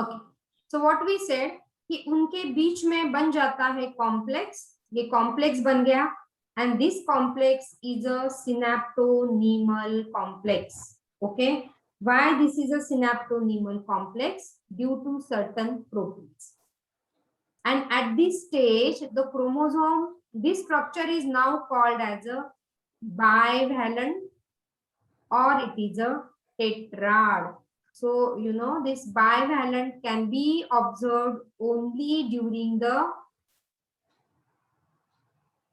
Okay, so what we said कि उनके बीच में बन जाता है कॉम्प्लेक्स, ये कॉम्प्लेक्स बन गया, and this complex is a synaptonemal complex. Okay, why this is a synaptonemal complex? Due to certain proteins. And at this stage the chromosome, this structure is now called as a bivalent or it is a tetrad. So you know this bivalent can be observed only during the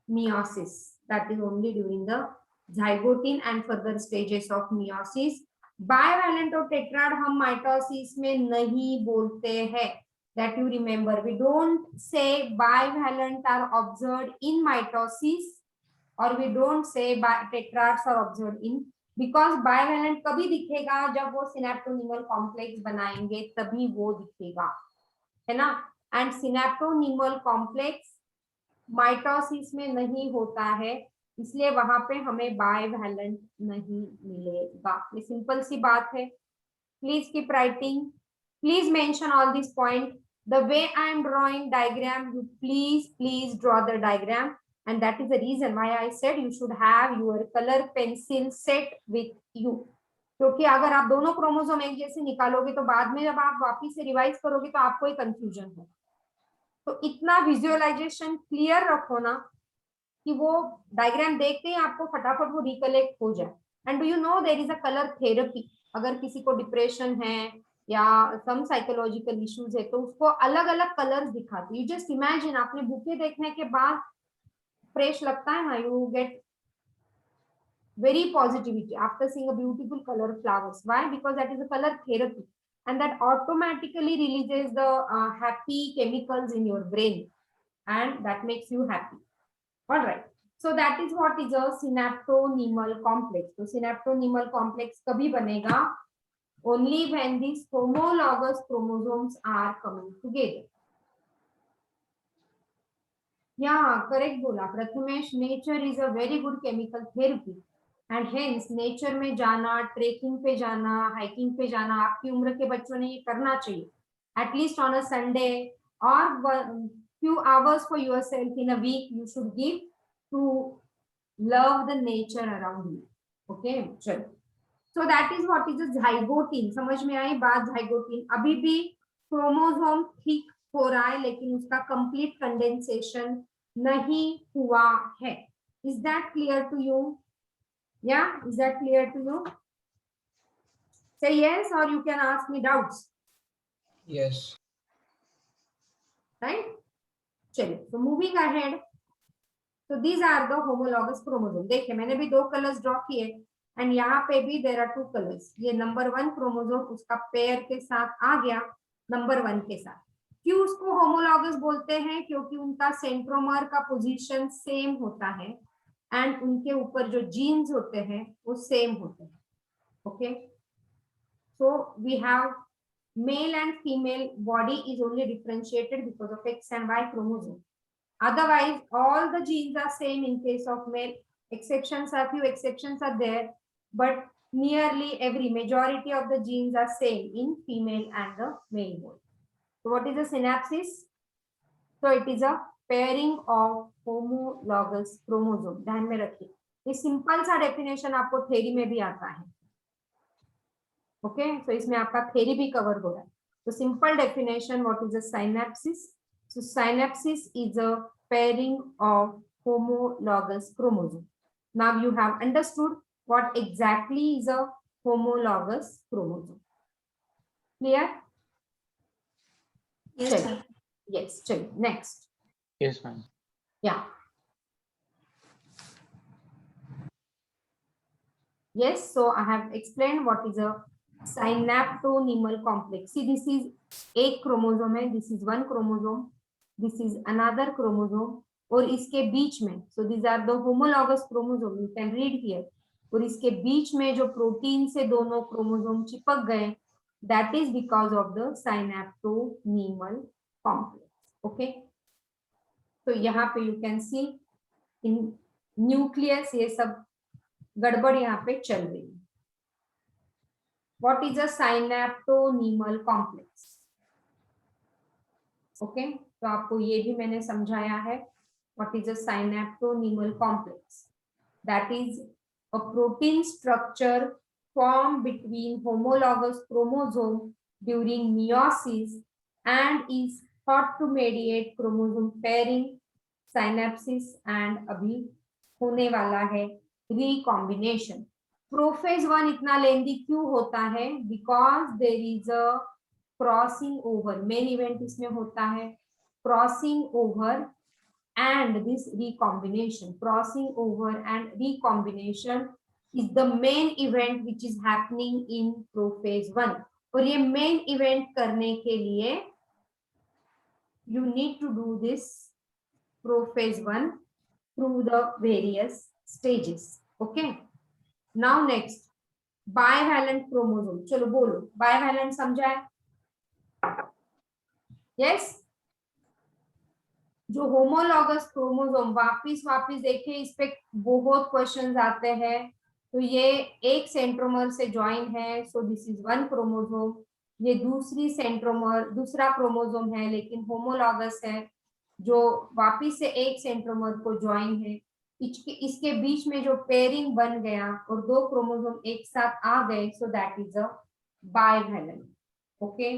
meiosis, that is only during the zygote and further stages of meiosis. बायवैलेंट और tetrad हम mitosis में नहीं बोलते हैं, that you remember. We don't say bivalent are observed in mitosis or we don't say tetrads are observed in, because bivalent कभी दिखेगा जब वो सिनेप्टोनीमल कॉम्प्लेक्स बनाएंगे तभी वो दिखेगा, है ना. एंड सिनेप्टोनीमल कॉम्प्लेक्स माइटोसिस में नहीं होता है, इसलिए वहां पे हमें बायवैलेंट नहीं मिलेगा. ये सिंपल सी बात है. Please keep writing, please mention all this point. The way I am drawing diagram, you please draw the diagram, and that is the reason why I said you should have your color pencil set with you. क्योंकि अगर आप दोनों chromosome एक जैसे निकालोगे तो बाद में जब आप वापिस से रिवाइज करोगे तो आपको एक कंफ्यूजन हो. तो इतना विजुअलाइजेशन क्लियर रखो ना कि वो डायग्राम देखते ही आपको फटाफट वो रिकलेक्ट हो जाए. And do you know there is a colour therapy. अगर किसी को डिप्रेशन है या सम साइकोलॉजिकल इश्यूज है तो उसको अलग अलग कलर्स दिखाते. यू जस्ट इमेजिन, आपने बुके देखने के बाद फ्रेश लगता है ना, you get very positivity after seeing a beautiful color flowers. Why? Because that is a color therapy, and that automatically releases the happy chemicals in your brain, and that makes you happy. All right, so that is what is a synaptonemal complex. So synaptonemal complex kabhi banega? Only when these homologous chromosomes are coming together. Yeah, correct bola Prathamesh. Nature is a very good chemical therapy. And hence nature में जाना, trekking पे जाना, hiking पे जाना आपकी उम्र के बच्चों ने ये करना चाहिए. एटलीस्ट ऑन अ संडे और few hours for yourself in a week you should give to love the nature around you. Okay, चलो. So that is what is a zygote. समझ में आई बात? zygote अभी भी क्रोमोसोम ठीक हो रहा है लेकिन उसका कंप्लीट कंडेंसेशन नहीं हुआ है. Is that clear to you? Yeah, is that clear to you? Say yes or you can ask me doubts. Yes. Right? चलिए, so moving ahead. So these are the homologous chromosome. देखिए मैंने भी दो colours draw किए and यहाँ पे भी there are two colours. ये नंबर 1 क्रोमोसोम उसका पेयर के साथ आ गया नंबर 1 के साथ. क्यों उसको होमोलॉगस बोलते हैं? क्योंकि उनका सेंट्रोमर का पोजीशन सेम होता है एंड उनके ऊपर जो जीन्स होते हैं वो सेम होते हैं. Okay, so we have male and female body is only differentiated because of X and Y chromosome. Otherwise, all the genes are same in case of male. Exceptions are few exceptions are there, but nearly every majority of the genes are same in female and the male body. So what is a synapsis? So it is a pairing of homologous chromosome. ध्यान में रखिए, ये simple सा definition आपको theory में भी आता है. ओके, सो इसमें आपका थ्योरी भी कवर हो रहा है. तो simple definition, what is a synapsis? So synapsis is a pairing of homologous chromosome. Now you have understood what exactly is a homologous chromosome. Clear? Yes, ma'am. Yes, चलिए next. Yes, ma'am. Yeah. Yes, so I have explained what is a synaptonemal complex. See, this is एक chromosome है, this is one chromosome, this is another chromosome, और इसके बीच में, so these are the homologous chromosome, you can read here, और इसके बीच में जो protein से दोनों क्रोमोसोम चिपक गए, that is because of the synaptonemal complex. Okay, तो यहाँ पे you can see in nucleus ये सब गड़बड़ यहाँ पे चल रही है. What is a synaptonemal complex? Okay, तो आपको ये भी मैंने समझाया है what is a synaptonemal complex. That is a protein structure formed between homologous chromosome during meiosis and is thought to mediate chromosome pairing, synapses and अभी होने वाला है recombination. प्रोफेज 1 इतना लेंदी क्यों होता है? Because there is a crossing over, main event इसमें होता है crossing over and this recombination. Crossing over and recombination is the main event which is happening in prophase 1. और ये main event करने के लिए you need to do this prophase 1 through the various stages. Okay. Now next, bivalent chromosome. चलो बोलो, bivalent समझा है? Yes. जो होमोलॉगस क्रोमोसोम वापिस देखे, इस पे बहुत क्वेश्चंस आते हैं. तो ये एक सेंट्रोमर से ज्वाइन है, so this is one chromosome. ये दूसरी सेंट्रोमर, दूसरा क्रोमोसोम है लेकिन होमोलॉगस है, जो वापिस से एक सेंट्रोमर को ज्वाइन है. इसके बीच में जो पेयरिंग बन गया और दो क्रोमोसोम एक साथ आ गए, so that is a bivalent. Okay,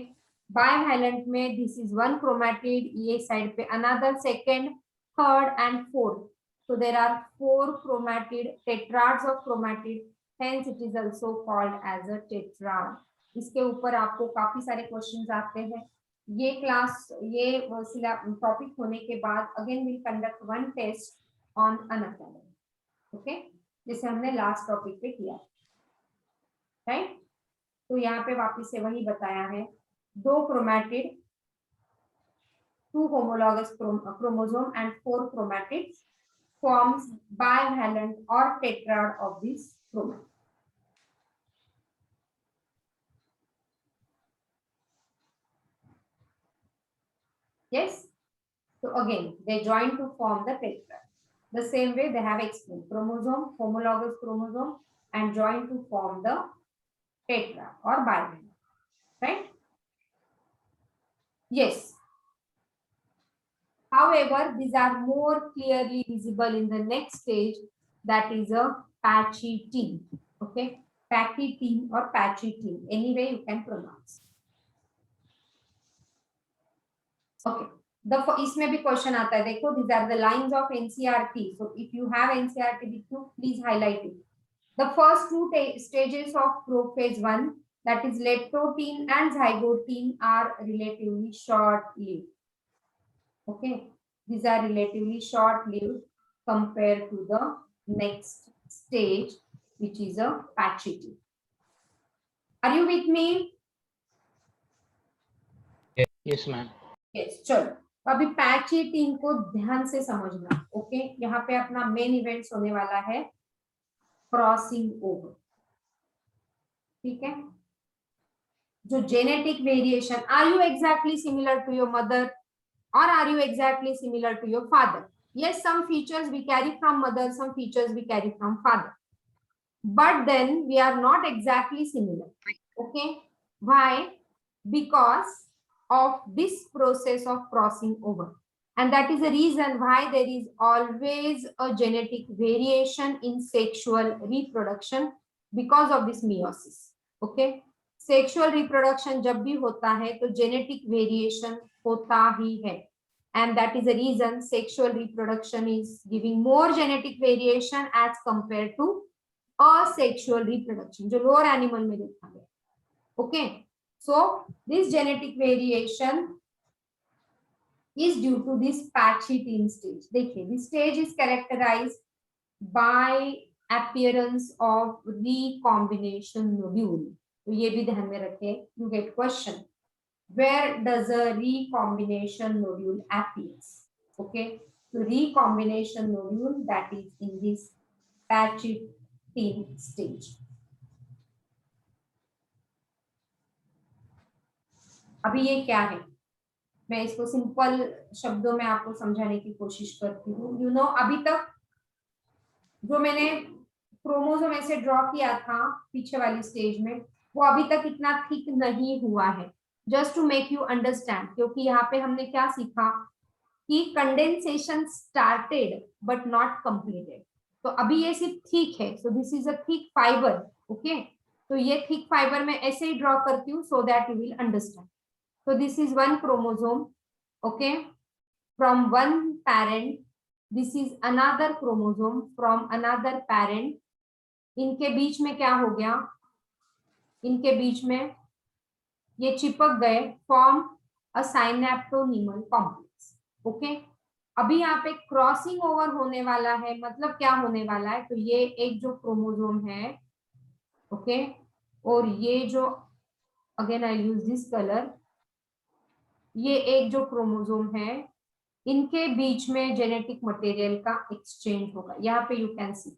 bivalent में दिस इज वन क्रोमैटिड, ये साइड पे another, second, third and fourth. So there are 4 chromatid, tetrads of chromatid, hence it is also called as a tetrad. इसके ऊपर आपको काफी सारे questions आते हैं. ये क्लास, ये टॉपिक होने के बाद again will conduct one test on Unacademy. Okay, जैसे हमने लास्ट टॉपिक पे किया, राइट? तो यहाँ पे वापिस से वही बताया है, 2 chromatid, 2 homologous chromosome and 4 chromatids forms bivalent or tetrad of this chromate. Yes. So again, they join to form the tetrad. The same way they have explained, chromosome, homologous chromosome, and join to form the tetrad or bivalent. Right? Yes. However, these are more clearly visible in the next stage, that is a patchy team. Okay, patchy team or patchy team, anyway you can pronounce. Okay, इसमें भी question आता है, देखो, these are the lines of NCERT. So if you have NCERT with you, please highlight it. The first 2 stages of prophase 1, that is leptotin and zygotin, are relatively short-lived. Okay, these are relatively short-lived compared to the next stage, which is a patchy team. Are you with me? Yes, ma'am. Yes, चलो अभी patchy team को ध्यान से समझना. Okay, यहाँ पे अपना main events होने वाला है क्रॉसिंग ओवर. ठीक है, जो genetic variation, are you exactly similar to your mother or are you exactly similar to your father? Yes, some features we carry from mother, some features we carry from father, but then we are not exactly similar. Okay, why? Because of this process of crossing over, and that is the reason why there is always a genetic variation in sexual reproduction because of this meiosis. Okay, sexual reproduction जब भी होता है तो genetic variation होता ही है, and that is the reason sexual reproduction is giving more genetic variation as compared to asexual reproduction, जो lower animal में देखा गया. Okay, so this genetic variation is due to this patchy team stage. देखिए, this stage is characterized by appearance of recombination nodule. तो ये भी ध्यान में रखें, you get question, where does a recombination nodule appears? Okay, so recombination nodule, that is in this patchy team stage. अभी ये क्या है, मैं इसको सिंपल शब्दों में आपको समझाने की कोशिश करती हूँ. यू नो, अभी तक जो मैंने क्रोमोसोम ऐसे ड्रॉ किया था पीछे वाली स्टेज में, वो अभी तक इतना थिक नहीं हुआ है. Just to make you understand, क्योंकि यहाँ पे हमने क्या सीखा कि condensation started but not completed. तो अभी ये सिर्फ थिक है, so this is a thick fibre. Okay, तो ये थिक फाइबर में ऐसे ही ड्रॉ करती हूँ so that you will understand. So this is one chromosome, okay, from one parent. This is another chromosome from another parent. इनके बीच में क्या हो गया, इनके बीच में ये चिपक गए, form a synaptonemal complex. Okay, अभी यहाँ पे क्रॉसिंग ओवर होने वाला है, मतलब क्या होने वाला है, तो ये एक जो क्रोमोसोम है, ओके, और ये जो, again I use this colour, ये एक जो क्रोमोसोम है, इनके बीच में जेनेटिक मटेरियल का एक्सचेंज होगा। यहाँ पे you can see,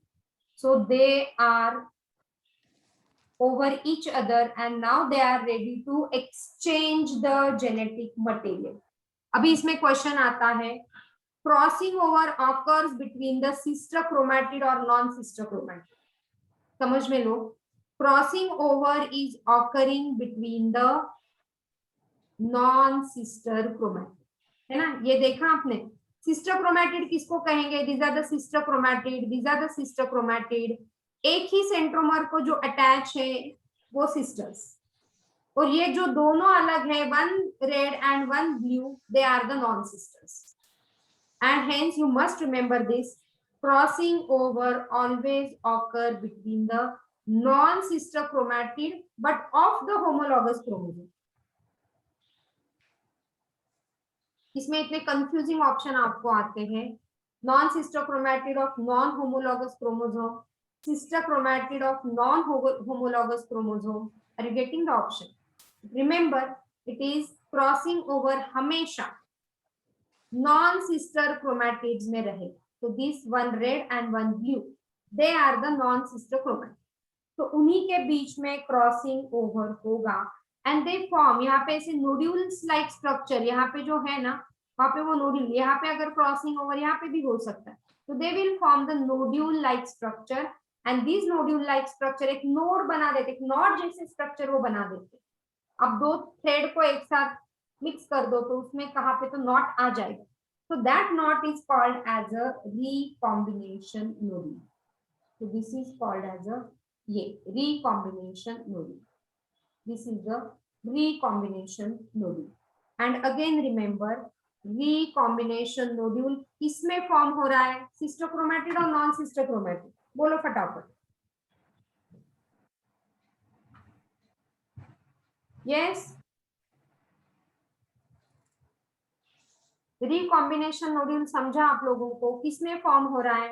so they are over each other and now they are ready to exchange the genetic material. अभी इसमें क्वेश्चन आता है, crossing over occurs between the sister chromatid और नॉन सिस्टर क्रोमैटिड। समझ में लो, crossing over is occurring between the non sister chromatid, है ना। ये देखा आपने, सिस्टर क्रोमैटिड किसको कहेंगे, these are the sister chromatid, these are the sister chromatid. एक ही सेंट्रोमर को जो अटैच है वो सिस्टर्स, और ये जो दोनों अलग है, one red and one blue, they are the non sisters. And hence you must remember this, crossing over always occur between the non sister chromatid but of the homologous chromosome. इसमें इतने confusing option आपको आते हैं, non sister chromatid of non homologous chromosome, sister chromatid of non homologous chromosome. Are you getting the option? Remember, it is crossing over हमेशा non sister chromatids में रहेगा। तो this one red and one blue, they are the non sister chromatid. तो उन्हीं के बीच में crossing over होगा एंड दे फॉर्म, यहाँ पे ऐसे नोड्यूल्स लाइक स्ट्रक्चर, यहाँ पे जो है ना, वहां पे वो नोड्यूल, यहाँ पे अगर क्रॉसिंग ओवर यहाँ पे भी हो सकता है, तो they will form the nodule like structure and this nodule like structure एक नोड बना देते, एक नॉट जैसे स्ट्रक्चर वो बना देते। अब दो थ्रेड को एक साथ मिक्स कर दो तो उसमें कहाँ पे तो नॉट आ जाएगा, so that knot is called as a recombination nodule. So this is called as a recombination nodule. This is the recombination nodule. And again remember, recombination nodule किसमें फॉर्म हो रहा है, सिस्टर क्रोमैटिड और non sister chromatid? बोलो फटाफट। Yes, recombination nodule समझा आप लोगों को, किसमें फॉर्म हो रहा है,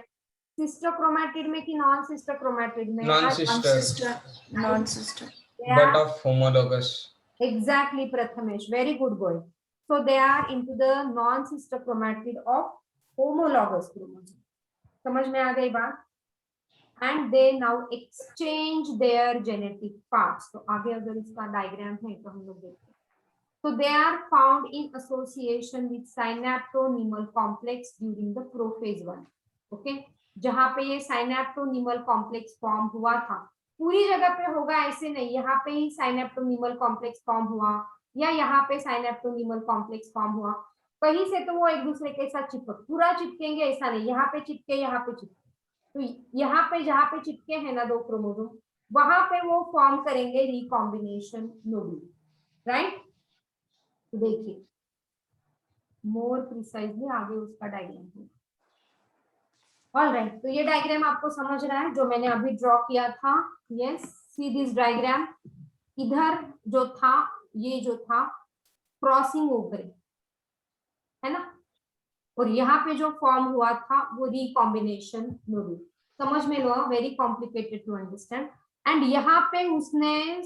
सिस्टर क्रोमैटिड में कि नॉन सिस्टर क्रोमैटिड में? Non sister but of homologous. Exactly, Prathamesh, very good boy. So they are into the non sister chromatid of homologous chromosome. समझ में आ गई बात? And they now exchange their genetic parts. तो आगे अगर इसका diagram है तो हम लोग देखते हैं। So they are found in association with synaptonemal complex during the prophase 1. Okay, जहाँ पे ये synaptonemal complex फॉर्म हुआ था, पूरी जगह पे होगा ऐसे नहीं, यहाँ पे ही साइनेप्टोनीमल कॉम्प्लेक्स फॉर्म हुआ या यहाँ पे साइनेप्टोनीमल कॉम्प्लेक्स फॉर्म हुआ, कहीं से तो वो एक दूसरे के साथ चिपक, पूरा चिपकेंगे ऐसा नहीं, यहाँ पे चिपके यहाँ पे चिपके, तो यहाँ पे जहाँ पे चिपके हैं ना दो क्रोमोसोम, वहां पे वो फॉर्म करेंगे रिकॉम्बिनेशन नोड्यूल, राइट। तो देखिए मोर प्रिसाइजली आगे उसका डायग्राम है। ऑलराइट, तो ये डायग्राम आपको समझ रहा है जो मैंने अभी ड्रॉ किया था? Yes, see this diagram. इधर जो था, ये जो था क्रॉसिंग ओवर है ना, और यहाँ पे जो फॉर्म हुआ था वो रिकॉम्बिनेशन नोड्यूल। समझ में लो, very complicated to understand. And यहाँ पे उसने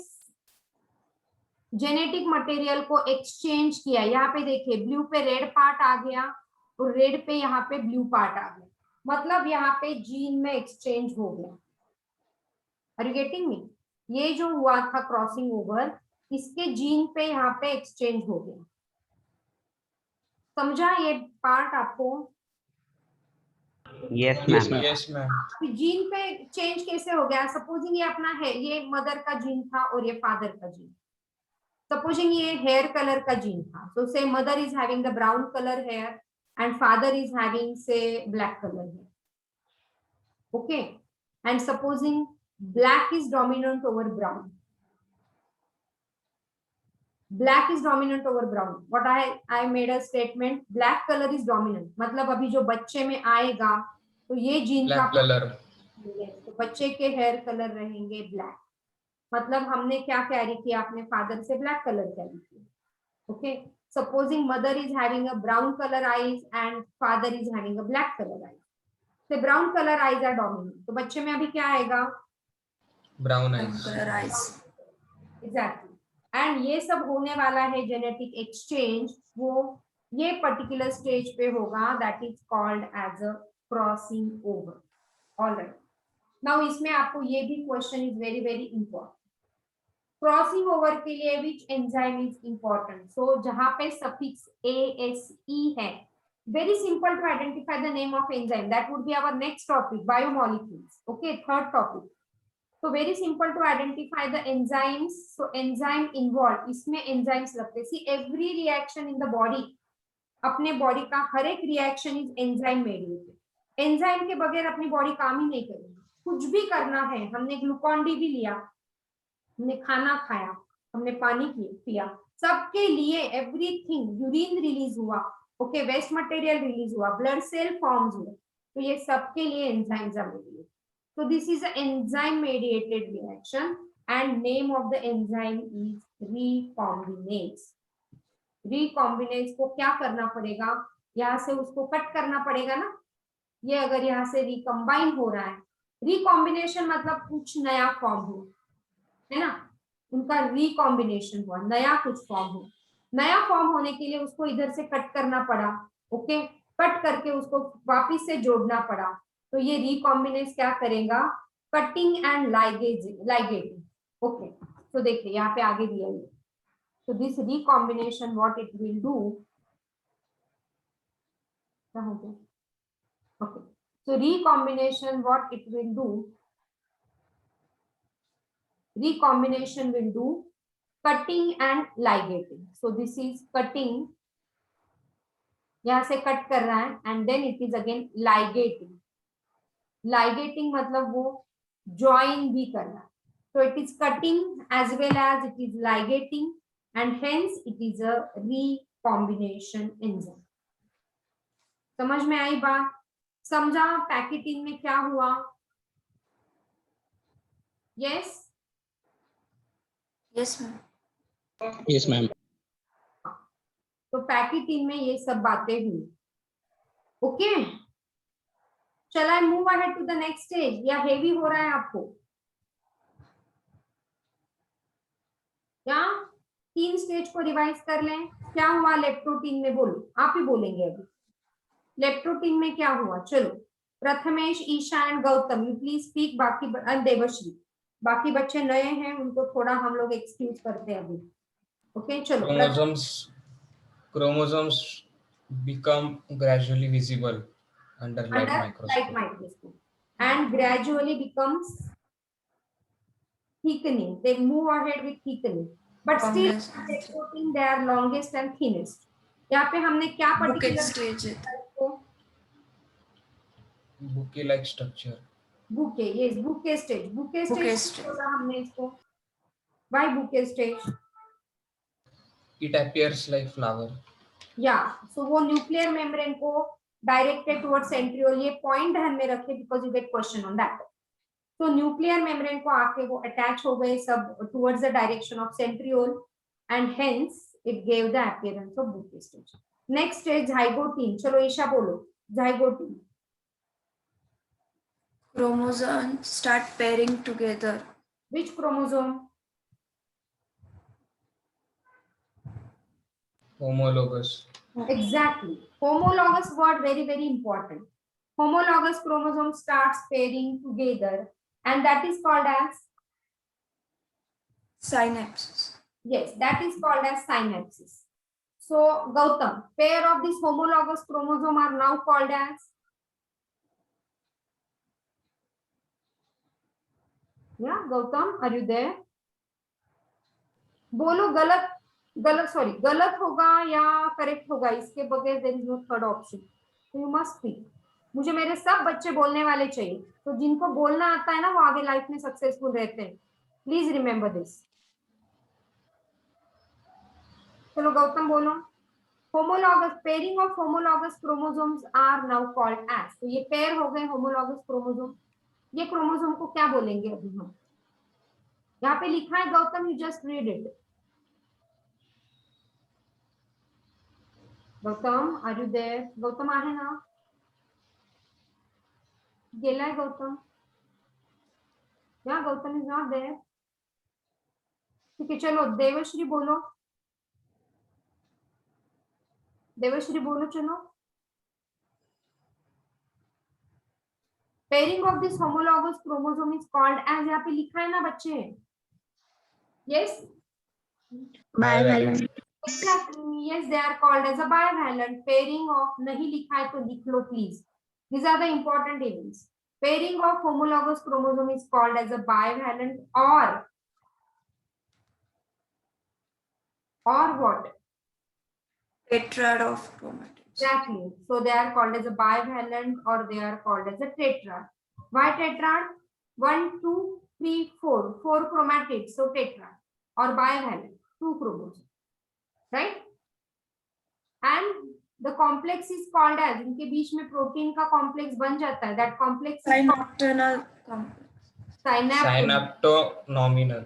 जेनेटिक मटेरियल को एक्सचेंज किया, यहाँ पे देखिए ब्लू पे रेड पार्ट आ गया और रेड पे यहाँ पे ब्लू पार्ट आ गया, मतलब यहाँ पे जीन में एक्सचेंज हो गया। Are you getting me? ये जो हुआ था क्रॉसिंग ओवर, इसके जीन पे यहाँ पे एक्सचेंज हो गया। समझा ये पार्ट आपको? Yes ma'am. जीन पे चेंज कैसे हो गया? सपोजिंग ये अपना है, ये मदर का जीन था और ये फादर का जीन, सपोजिंग ये हेयर कलर का जीन था, तो say mother is having the brown colour hair and father is having say black colour hair. Okay, and supposing black is dominant over brown. Black is dominant over brown. What I made a statement, black color is dominant. मतलब अभी जो बच्चे में आएगा तो ये gene का Black color. तो बच्चे के हेयर कलर रहेंगे ब्लैक. मतलब हमने क्या कैरी किया, अपने फादर से ब्लैक कलर कैरी किया. Okay, supposing mother is having a brown colour eyes and father is having a black colour eyes. तो brown colour eyes are dominant, तो बच्चे में अभी क्या आएगा, Brown eyes. Color eyes. Exactly. And ये सब होने वाला है जेनेटिक एक्सचेंज, वो ये पर्टिकुलर स्टेज पे होगा, that is called as a crossing over. Alright, now इसमें आपको ये भी question is very very important. Crossing over के लिए which enzyme is important. So जहां पे सफिक्स ASE है, very simple to identify the name of enzyme. That would be our next topic, biomolecules. Okay, third topic. So very simple to identify the enzymes. So enzyme involved, इसमें enzymes लगते हैं. See, every reaction in the body, अपने body का हर एक reaction is enzyme mediated. enzyme के बगैर अपनी body काम ही नहीं करेगी. कुछ भी करना है, हमने ग्लूकॉन डी भी लिया, हमने खाना खाया, हमने पानी पिया, सबके लिए एवरीथिंग, यूरिन रिलीज हुआ, ओके, वेस्ट मटेरियल रिलीज हुआ, ब्लड सेल फॉर्म्स हुए, तो ये सबके लिए enzymes are mediated. So this is an enzyme mediated reaction and name of the enzyme is recombinase. recombinase को क्या करना पड़ेगा, यहाँ से उसको कट करना पड़ेगा ना. ये अगर यहाँ से रिकम्बाइन हो रहा है, रिकॉम्बिनेशन मतलब कुछ नया फॉर्म हो, है ना, उनका रिकॉम्बिनेशन हुआ, नया कुछ फॉर्म हो. नया फॉर्म होने के लिए उसको इधर से कट करना पड़ा. ओके, कट करके उसको वापिस से जोड़ना पड़ा. तो ये रिकॉम्बिनेस क्या करेगा, कटिंग एंड लाइगेटिंग. ओके, तो देखिए यहाँ पे आगे दिया है. तो this recombination what it will do, क्या हो गया, okay, so recombination what it will do, recombination will do cutting and ligating. So this is cutting, यहां से कट कर रहा है, and then it is again ligating. ligating मतलब वो join भी कर रहा है. So it is cutting as well as it is ligating and hence it is a recombination enzyme. समझ में आई बात, समझा पैकेटिंग में क्या हुआ. Yes, Yes, ma'am. Yes, ma'am. तो पैकेटिंग में ये सब बातें हुई. ओके, चल I move ahead to the next stage, या हेवी हो रहा है आपको, या 3 स्टेज को रिवाइज कर लें. क्या हुआ लेप्टोटीन में, बोलो, आप ही बोलेंगे अभी. लेप्टोटीन में क्या हुआ, चलो Prathamesh, Isha and Gautam, you please speak. बाकी देवश्री, बाकी बच्चे नए हैं, उनको थोड़ा हम लोग एक्सक्यूज करते हैं अभी. ओके, चलो. Chromosomes become gradually visible under light microscope. And gradually becomes thickening. They move ahead with thickening, but still leptotene they are longest and thinnest. यहाँ पे हमने क्या Bouquet पर्टिकुलर stage है. Bouquet like structure. Bouquet, yes, bouquet stage. Bouquet Bouquet stage stage. बोला हमने इसको. Why bouquet stage? It appears like flower. या, सो वो न्यूक्लियर मेम्ब्रेन को डायरेक्टेड टुवर्ड्स सेंट्रियोल, ये पॉइंट ध्यान में रखें because you get question on that. तो न्यूक्लियर मेम्ब्रेन को आके वो अटैच हो गए सब towards the direction of centriole and hence it gave the appearance of bouquet stage. Next stage zygotene. चलो ईशा बोलो, zygotene. Chromosomes start pairing together. Which chromosome? Homologous. Exactly. Homologous word very very important. Homologous chromosome starts pairing together and that is called as, Synapses. yes, that is called as synapses. So Gautam, pair of this homologous chromosome are now called as, yeah, Gautam, are you there? बोलो, गलत गलत, sorry, गलत होगा या correct होगा, इसके बगैर there is no third option. तो यू मस्ट थिंक। मुझे मेरे सब बच्चे बोलने वाले चाहिए, तो जिनको बोलना आता है ना वो आगे लाइफ में सक्सेसफुल रहते हैं। Please remember this. चलो गौतम बोलो। Homologous, pairing of homologous chromosomes are now called as. तो ये पेयर हो गए होमोलॉगस क्रोमोसोम। ये क्रोमोसोम को क्या बोलेंगे अभी हम? यहाँ पे लिखा है Gautam, you just read it. Gautam, are you there? Gautam आहे ना? गेलाय गौतम? या गौतम इज नॉट देयर? ठीक है, चलो देवश्री बोलो। देवश्री बोलो, चलो। Pairing of this homologous chromosome is called as. यहाँ पे लिखा है ना बच्चे? Yes, Bivalent. exactly, yes, they are called as a bivalent. Pairing of, नहीं लिखा है तो लिख लो please. These are the important events. Pairing of homologous chromosome is called as a bivalent or what? Tetrad of chromatids. Exactly. So they are called as a bivalent or they are called as a tetrad. Why tetrad? 1, 2, 3, 4. 4 chromatids. So tetrad or bivalent. 2 chromosomes. Right? And the complex is called as, इनके बीच में protein का complex बन जाता है. That complex is Synaptonal complex. Synaptonominal.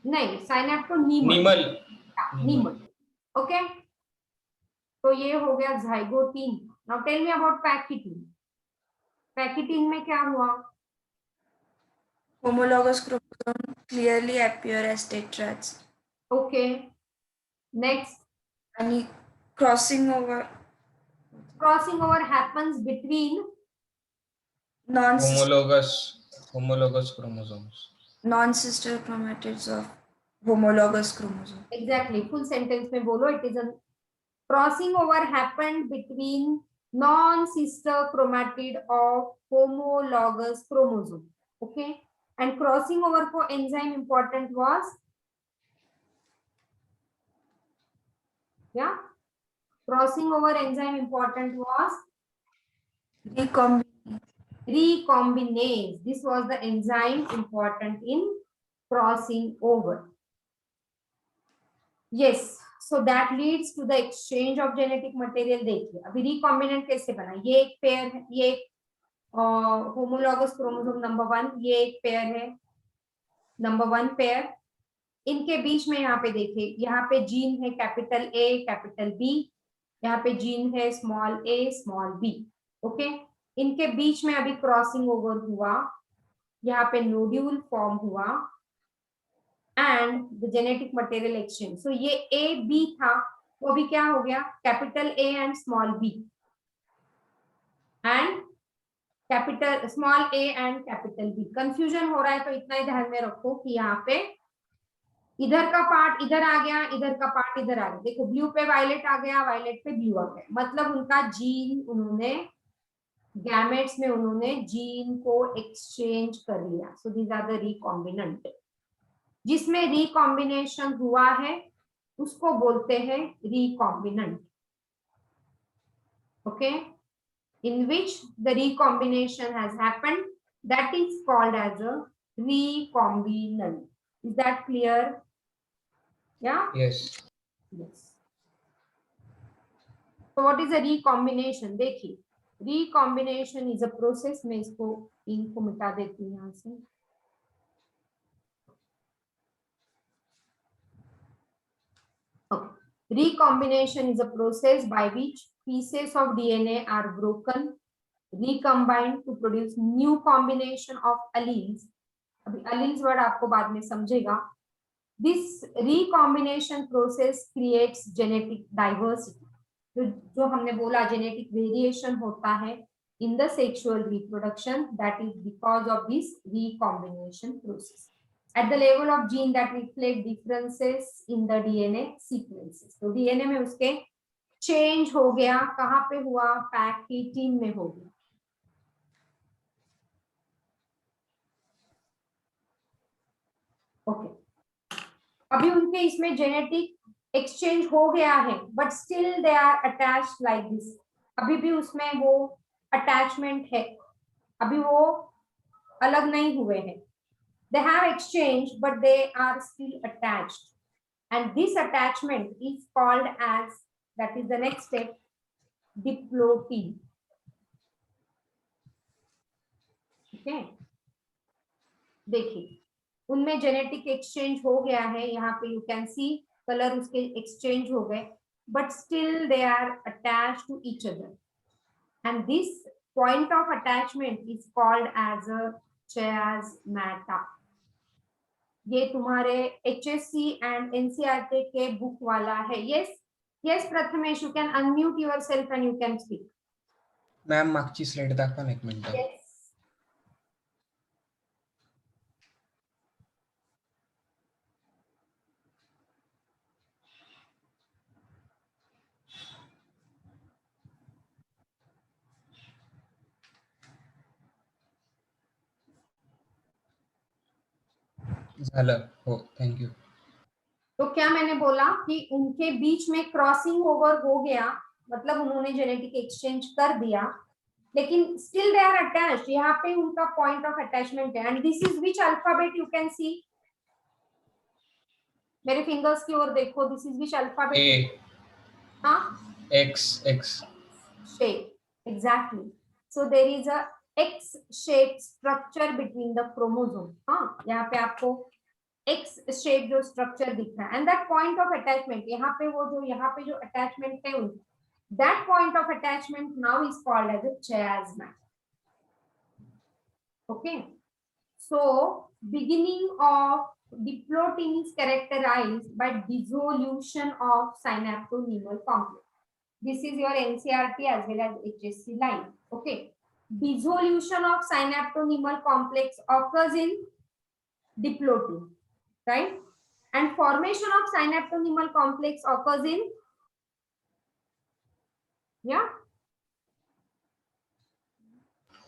नहीं, synaptonymal. Nimal. Nimal. Okay. तो ये हो गया zygote. Now tell me about pachytene. Pachytene में क्या हुआ? Homologous chromosome clearly appear as tetrads. Okay. Next. And crossing over happens between Homologous chromosomes. non-sister chromatids of homologous chromosome. Exactly. Full sentence में बोलो. It is a crossing over happened between non-sister chromatid of homologous chromosome. Okay. And crossing over को enzyme important was, yeah, crossing over enzyme important was recombinase. This was the enzyme important in crossing over. Yes, so that leads to the exchange of genetic material. देखिए अभी recombinant कैसे बना? ये एक pair है, ये एक homologous chromosome नंबर 1, ये एक पेयर है नंबर 1 पेयर। इनके बीच में यहाँ पे देखिए, यहाँ पे जीन है कैपिटल A कैपिटल B, यहाँ पे जीन है small a small b। Okay, इनके बीच में अभी क्रॉसिंग ओवर हुआ, यहाँ पे नोड्यूल फॉर्म हुआ and the genetic material exchange. So ये a b था, वो अभी क्या हो गया? Capital A and small b and capital small a and capital b। Confusion हो रहा है तो इतना ही ध्यान में रखो कि यहाँ पे इधर का पार्ट इधर आ गया, इधर का पार्ट इधर आ गया। देखो ब्लू पे वायलेट आ गया, वायलेट पे ब्लू आ गया, मतलब उनका जीन, उन्होंने गैमेट्स में उन्होंने जीन को एक्सचेंज कर लिया। So these are the recombinant. जिसमें रिकॉम्बिनेशन हुआ है उसको बोलते हैं recombinant. Okay, in which the recombination has happened, that is called as a recombinant. Is that clear? Yeah? Yes. Yes. So what is a recombination? देखिए, recombination is a process। मैं इसको ink को मिटा देती हूँ यहाँ से। Okay. Recombination is a process by which pieces of DNA are broken, recombined to produce new combination of alleles। अभी alleles वर्ड आपको बाद में समझेगा। This recombination process creates genetic diversity। जो हमने बोला जेनेटिक वेरिएशन होता है in the sexual reproduction, that is because of this recombination process at the level of gene that reflect differences in the DNA sequences। तो DNA में उसके change हो गया, कहाँ पे हुआ? पैकिटीन में हो गया। ओके, अभी उनके इसमें जेनेटिक एक्सचेंज हो गया है but still they are attached like this, अभी भी उसमें वो अटैचमेंट है, अभी वो अलग नहीं हुए हैं. They have exchanged but they are still attached, and this attachment is called as, that is the next step, diplotin. Okay, देखिए उनमें जेनेटिक एक्सचेंज हो गया है, यहाँ पे यू कैन सी कलर उसके एक्सचेंज हो गए but still they are attached to each other, and this point of attachment is called as a chiasmata. ये तुम्हारे HSC एंड NCERT के बुक वाला है. Yes yes Prathamesh, you can unmute yourself and you can speak. Ma'am मागची slide दाखवा ना एक minute. Yes, झालं हो, थँक्यू. तो क्या मैंने बोला कि उनके बीच में क्रॉसिंग ओवर हो गया, मतलब उन्होंने जेनेटिक एक्सचेंज कर दिया, लेकिन स्टिल दे आर अटैच्ड. यहाँ पे उनका पॉइंट ऑफ अटैचमेंट है. And this is which alphabet, you can सी, मेरे फिंगर्स की ओर देखो, दिस इज विच अल्फाबेट. ए हाँ, x x. shape, exactly. So there is a X shaped structure between the chromosome. हाँ, यहाँ पे आपको X shaped जो structure दिख रहा है, and that point of attachment, यहाँ पे वो जो यहाँ पे जो attachment है उन, that point of attachment now is called as a chiasma. Okay, so beginning of diplotin is characterized by dissolution of synaptonemal complex. This is your NCERT as well as HSC line. Okay, dissolution of synaptonemal complex occurs in diplotin, right? And formation of synaptonemal complex occurs in, yeah,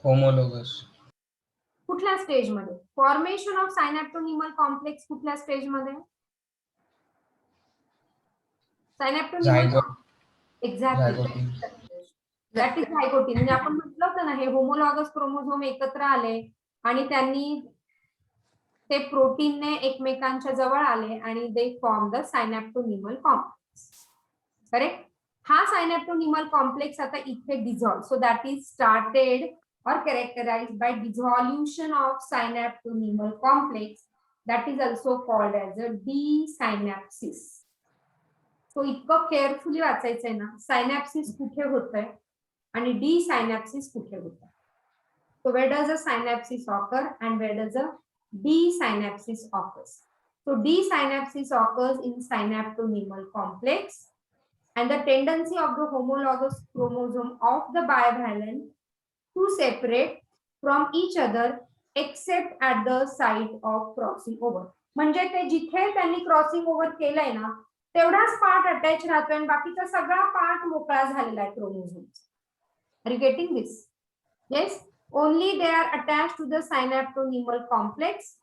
homologous. कुठल्या stage मध्ये formation of synaptonemal complex, कुठल्या stage मध्ये synaptonemal, zygote. Exactly, zygotene. That is zygotene. म्हणजे आपण म्हटलं होतं ना, हे homologous chromosome एकत्र आले आणि त्यांनी ते प्रोटीनने एकमेकांच्या जवळ आले आणि they form the synaptonemal complex. Correct. हा सायनॅप्टोनिमल कॉम्प्लेक्स आता इथे dissolve, so that is started or characterized by dissolution of synaptonemal complex, that is also called as a desynapsis. So इतकं केअरफुली वाचायचंय ना, सायनॅप्सिस कुठे होतंय आणि desynapsis कुठे होतंय. So where does a synapsis occur and where does a desynapsis occurs? So desynapsis occurs in synaptonemal complex, and the tendency of the homologous chromosome of the bivalent to separate from each other except at the site of crossing over. म्हणजे ते जिथे त्यांनी crossing over केलंय ना, तेवढाच part attach राहतोय आणि बाकीचा सगळा पार्ट मोकळा झालेला आहे chromosome. Are you getting this? Yes, only they are attach to the synaptonemal complex.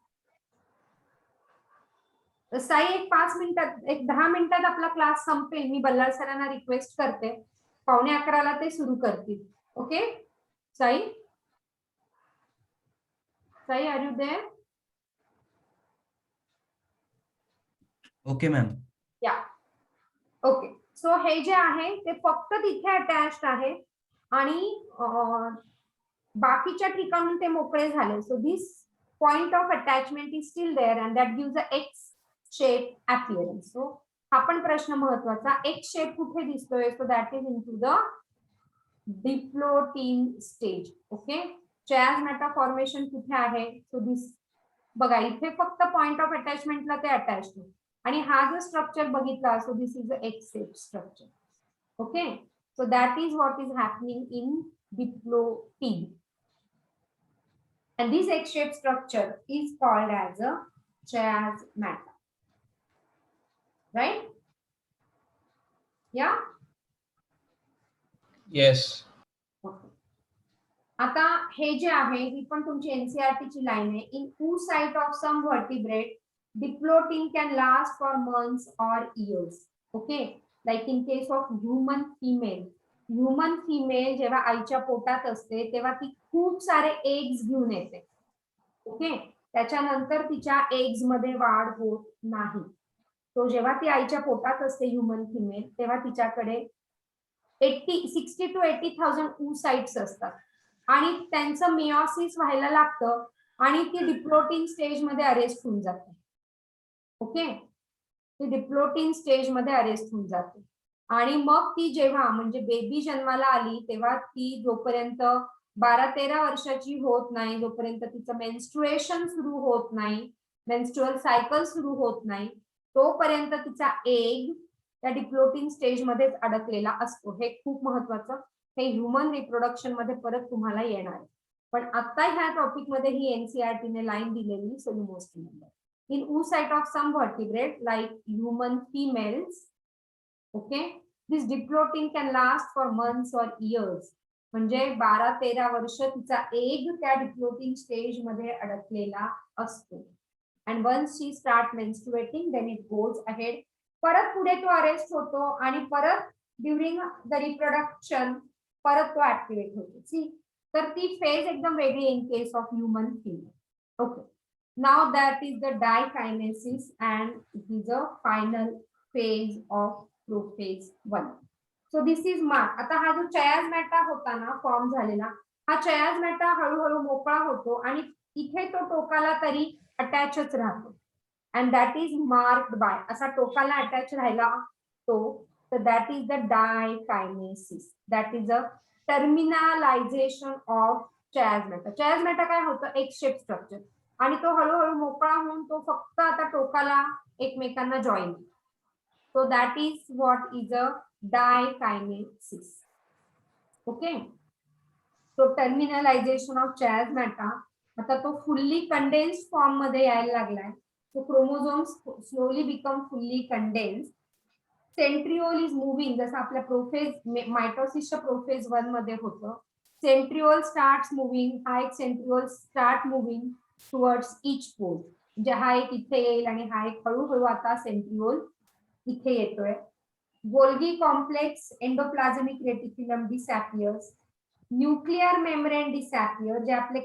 Sai, एक 5 मिनिटात, एक 10 मिनिटात आपला क्लास संपेल. मी बल्लाळ सरांना रिक्वेस्ट करते, 11:15 ते सुरू करतील. Okay Sai? Sai, are you there? Okay, ma'am. Yeah. Okay. So हे जे आहे ते फक्त तिथे अटॅच्ड आहे आणि बाकीच्या ठिकाणून ते मोकळे झाले. So this point of attachment is still there and that gives a X shape appearance. So हा पण प्रश्न महत्वाचा, एक्स शेप कुठे दिसतोय? So that is into the diplotene stage. Okay, chiasmata formation कुठे आहे? सो दिस बघा, इथे फक्त पॉइंट ऑफ अटॅचमेंटला ते अटॅच्ड आणि हा जो स्ट्रक्चर बघितला, सो this is a X shape structure. Okay, so that is what is happening in diplotene, and this X shaped structure is called as a chiasmata, right? Yeah. Yes. आता हे जे आहे ही पण तुमची NCERT ची लाईन आहे. इन oocyte of some vertebrate, diplotin can last for months or years. Okay, like in case of human female जेव्हा आईच्या पोटात असते तेव्हा ती खूप सारे एग्स घेऊन येते. ओके, त्याच्यानंतर तिच्या एग्स मध्ये वाढ होत नाही. तो जेव्हा ती आईच्या पोटात असते ह्युमन फिमेल तेव्हा तिच्याकडे 60 to 80,000 oocytes असतात आणि त्यांचं मिओसिस व्हायला लागतं आणि ती डिप्लोटिन स्टेज मध्ये अरेस्ट होऊन जाते. ओके, ती डिप्लोटिन स्टेज मध्ये अरेस्ट होऊन जाते आणि मग ती जेव्हा म्हणजे बेबी जन्माला आली तेव्हा ती जोपर्यंत 12-13 वर्षाची होत नाही, जोपर्यंत तिचं मेन्स्ट्रुएशन सुरू होत नाही, मेन्स्ट्रुअल सायकल सुरू होत नाही, तोपर्यंत तिचा एग त्या डिप्लोटिन स्टेज मध्येच अडकलेला असतो. हे खूप महत्वाचं, हे ह्युमन रिप्रोडक्शन मध्ये परत तुम्हाला येणार आहे. पण आता ह्या टॉपिक मध्ये ही NCERT ने लाईन दिलेली, so you most remember. In oocyte of some vertebrate like human females, okay, this diplotin can last for months or years. म्हणजे 12-13 वर्ष तिचा एग त्या डिप्लोटिन स्टेज मध्ये अडकलेला असतो. and once she start menstruating then it goes ahead, परत पुढे तो अरेस्ट होतो आणि परत ड्युरिंग द रिप्रोडक्शन परत तो ऍक्टिव्हेट होतो. सी, तर ती फेज एकदम वेगळी इन case of human female. Okay, now that is the dikinesis and it is a final phase of prophase 1. so this is mark. आता हा जो चयाजमेटा होता ना फॉर्म झालेला, हा चयाजमेटा हळूहळू मोकळा होतो आणि इथे तो टोकाला तरी अटॅचच राहतो and that is marked by, असा टोकाला अटॅच राहिला तो, तर that is the dikinesis, that is a terminalization of chiasmata. chiasmata काय होतं, एक शेप स्ट्रक्चर आणि तो हळूहळू मोकळा होऊन तो फक्त आता टोकाला एकमेकांना join. So that is what is a diakinesis. Okay, तो टर्मिनलायझेशन ऑफ chiasmata आता तो फुल्ली कंडेन्स्ड फॉर्म मध्ये यायला लागलाय. So chromosomes slowly become fully condensed. Centriole is moving, जसं आपल्या प्रोफेज मायटोसिसच्या प्रोफेज 1 मध्ये होतं. Centriole starts moving, हा एक centriole start moving towards each pole. म्हणजे हा एक इथे येईल आणि हा एक हळूहळू आता centriole इथे येतोय. Golgi complex endoplasmic reticulum disappears. Nuclear membrane disappear, जे आपले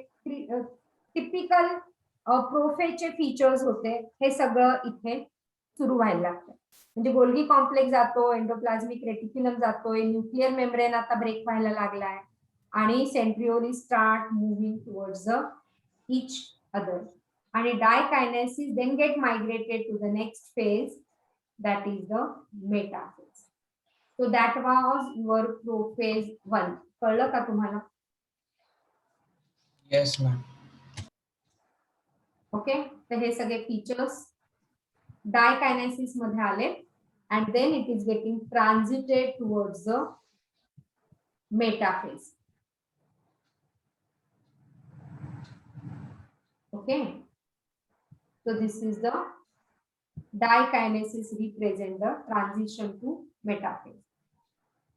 टिपिकल प्रोफेजचे फीचर्स होते हे सगळं इथे सुरू व्हायला लागतं. म्हणजे गोल्गी कॉम्प्लेक्स जातो, एंडोप्लाझ्मिक रेटिक्युलम जातोय, न्यूक्लिअर मेम्ब्रेन आता ब्रेक व्हायला लागलाय आणि centrioles start moving towards each other आणि डायकायनेसिस then get migrated to the next phase, that is the metaphase. so that was your prophase 1. कळलं का तुम्हाला? Yes ma'am. ओके, तर हे सगळे फीचर्स डायकायनेसिस मध्ये आले and then it is getting transited towards the metaphase. Okay, so this is the dikinesis represent the transition to metaphase.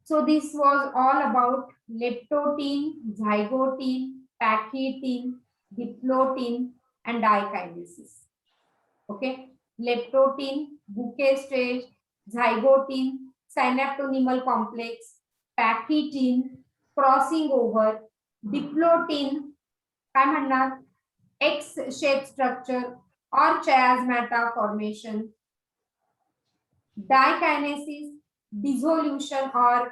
So this was all about leptotin, zygotin, pachytin, diplotin and dikinesis. Okay, leptotin, bouquet stage, zygotin, synaptonymal complex, pachytin, crossing over, diplotin, काय म्हणणार, X shape structure or chiasmata formation, dikinesis, dissolution or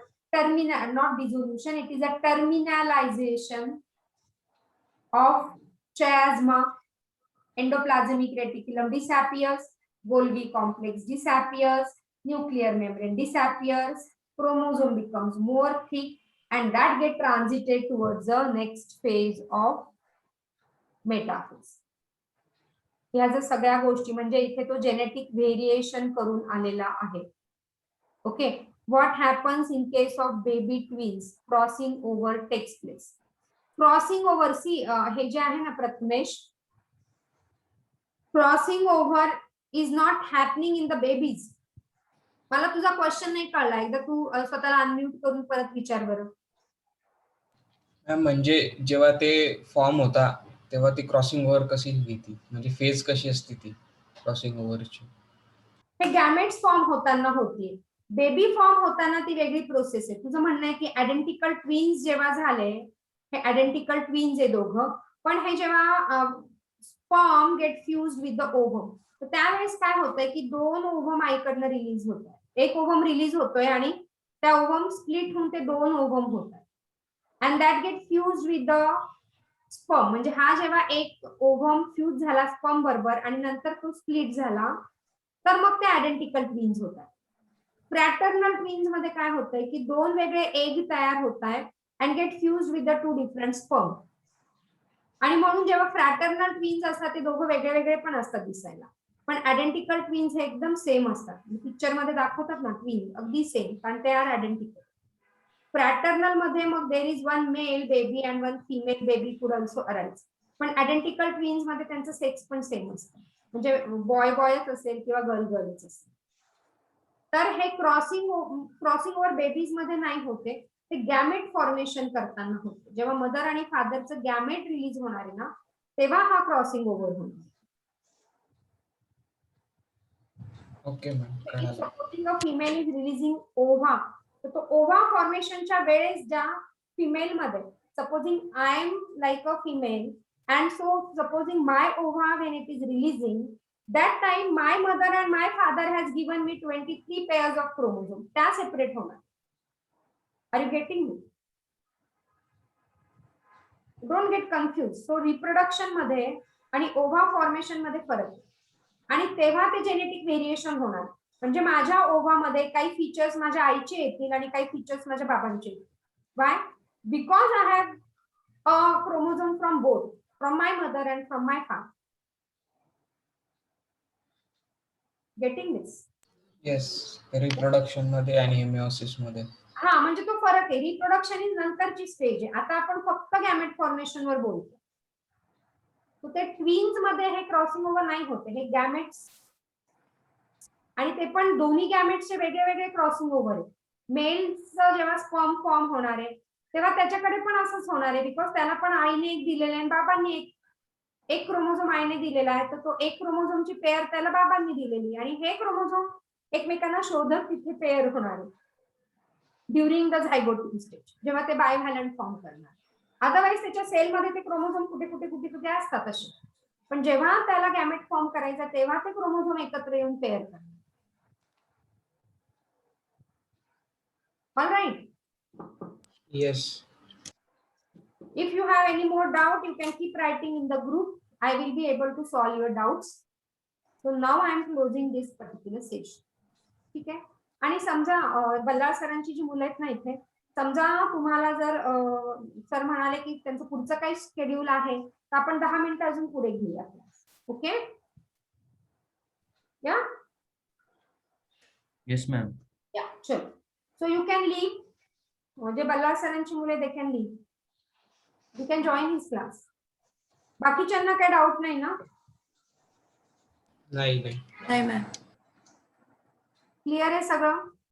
not dissolution, it is a terminalization of chiasma, endoplasmic reticulum disappears, Golgi complex disappears, nuclear membrane disappears, chromosome becomes more thick and that get transited towards the next phase of metaphase. ह्या जर सगळ्या गोष्टी म्हणजे इथे तो genetic variation करून आलेला आहे. Okay, what happens in case of baby twins, crossing over takes place. Crossing over, see हे जे आहे ना Prathamesh, crossing over is not happening in the babies. मला तुझा क्वेश्चन नाही कळला, एकदा तू स्वतःला अनम्यूट करून परत विचार बरं. मॅम म्हणजे जेव्हा ते फॉर्म होता तेव्हा ती क्रॉसिंग ओव्हर कशी घेती, म्हणजे फेज कशी असते ती क्रॉसिंग ओव्हरची? हे गॅमेट्स फॉर्म होताना होतीये. बेबी फॉर्म होताना ती वेगळी प्रोसेस आहे. तुझं म्हणणं आहे की आयडेंटिकल ट्विन्स जेव्हा झाले, हे आयडेंटिकल ट्विन्स आहे दोघं, पण हे जेव्हा sperm get fused with the ovum, तर त्यावेळेस काय होतंय की 2 ओव्हम आईकडनं रिलीज होत आहे. एक ओव्हम रिलीज होतोय आणि त्या ओव्हम स्प्लिट होऊन ते 2 ओव्हम होत आहेत. And that get fused with the sperm. म्हणजे हा जेव्हा एक ओव्हम फ्यूज झाला स्पर्म बरोबर आणि नंतर तो स्प्लिट झाला, तर मग ते आयडेंटिकल ट्विन्स होतात. फ्रॅटर्नल ट्विन्स मध्ये काय होतंय की 2 वेगळे एग तयार होत आहेत and get fused with the 2 different sperm. आणि म्हणून जेव्हा फ्रॅटर्नल ट्विन्स असतात ते दोघं वेगळे वेगळे पण असतात दिसायला, पण आयडेंटिकल ट्विन्स हे एकदम सेम असतात. पिक्चर मध्ये दाखवतात ना ट्विन्स अगदी सेम, कारण ते आर आयडेंटिकल. फ्रॅटर्नल मध्ये मग there is 1 male baby and 1 female baby could also arise. पण आयडेंटिकल ट्विन्स मध्ये त्यांचं सेक्स पण सेम असतं, म्हणजे बॉय बॉयच असेल किंवा गर्ल गर्लच असेल. तर हे क्रॉसिंग ओव्हर बेबीज मध्ये नाही होते, ते गॅमेट फॉर्मेशन करताना होते. जेव्हा मदर आणि फादरचं गॅमेट रिलीज होणार आहे ना, तेव्हा हा क्रॉसिंग ओव्हर होणार. Okay ma'am. Supposing a female is releasing ova, तर तो ओव्हा फॉर्मेशनच्या वेळेस ज्या फिमेल मध्ये, supposing I am like a female and so supposing my ova when it is releasing, that time my mother and my father has given me 23 pairs of chromosome. त्या separate होणार. Are you getting me? Don't get confused. So reproduction मध्ये आणि ओव्हा formation मध्ये फरक आहे, आणि तेव्हा ते जेनेटिक व्हेरिएशन होणार. म्हणजे माझ्या ओव्हा मध्ये काही फीचर्स माझ्या आईचे येतील आणि काही फीचर्स माझ्या बाबांचे येतील. Why? Because I have a chromosome from both, from my mother and from my father. Getting this? Yes, reproduction मध्ये आणि मेयोसिस मध्ये. हा, म्हणजे तो फरक आहे. रिप्रोडक्शन ही नंतरची स्टेज आहे. आता आपण फक्त गॅमेट फॉर्मेशन वर बोलतो. तर ते ट्विन्स मध्ये हे क्रॉसिंग ओव्हर नाही होते, हे गॅमेट्स, आणि ते पण दोन्ही गॅमेट्सचे वेगळे वेगळे क्रॉसिंग ओव्हर आहे. मेलचं जेव्हा स्पर्म फॉर्म होणार आहे तेव्हा त्याच्याकडे पण असंच होणार आहे, बिकॉज त्याला पण आईने एक दिलेलं आहे आणि बाबांनी एक क्रोमोझोम आईने दिलेला आहे, तर तो एक क्रोमोझोमची पेअर त्याला बाबांनी दिलेली, आणि हे क्रोमोझोम एकमेकांना शोधत तिथे पेअर होणार आहे ड्युरिंग द झायगोटिक स्टेज, जेव्हा ते बायव्हॅलंट फॉर्म करणार. अदरवाईज त्याच्या सेलमध्ये ते क्रोमोझोम कुठे कुठे कुठे कुठे असतात असे, पण जेव्हा त्याला गॅमेट फॉर्म करायचा तेव्हा ते क्रोमोझोम एकत्र येऊन पेअर करणार. All right. Yes. If you have any more doubt, you can keep writing in the group. I will be able to solve your doubts. So now I am closing this particular session. ठीक आहे. आणि समजा बल्लाळ सरांची जी मुलं आहेत ना इथे, समजा तुम्हाला जर सर म्हणाले की त्यांचं पुढचं काही शेड्यूल आहे, तर आपण 10 मिनिटं अजून पुढे घेऊया क्लास. ओके? या? Yes, ma'am. या, चलो. So you can leave. म्हणजे बल्लाळ सरांची मुले they can leave. You can join his class. बाकीच्यांना काही डाऊट नाही ना? नाही. नाही मॅम. क्लिअर आहे सगळं?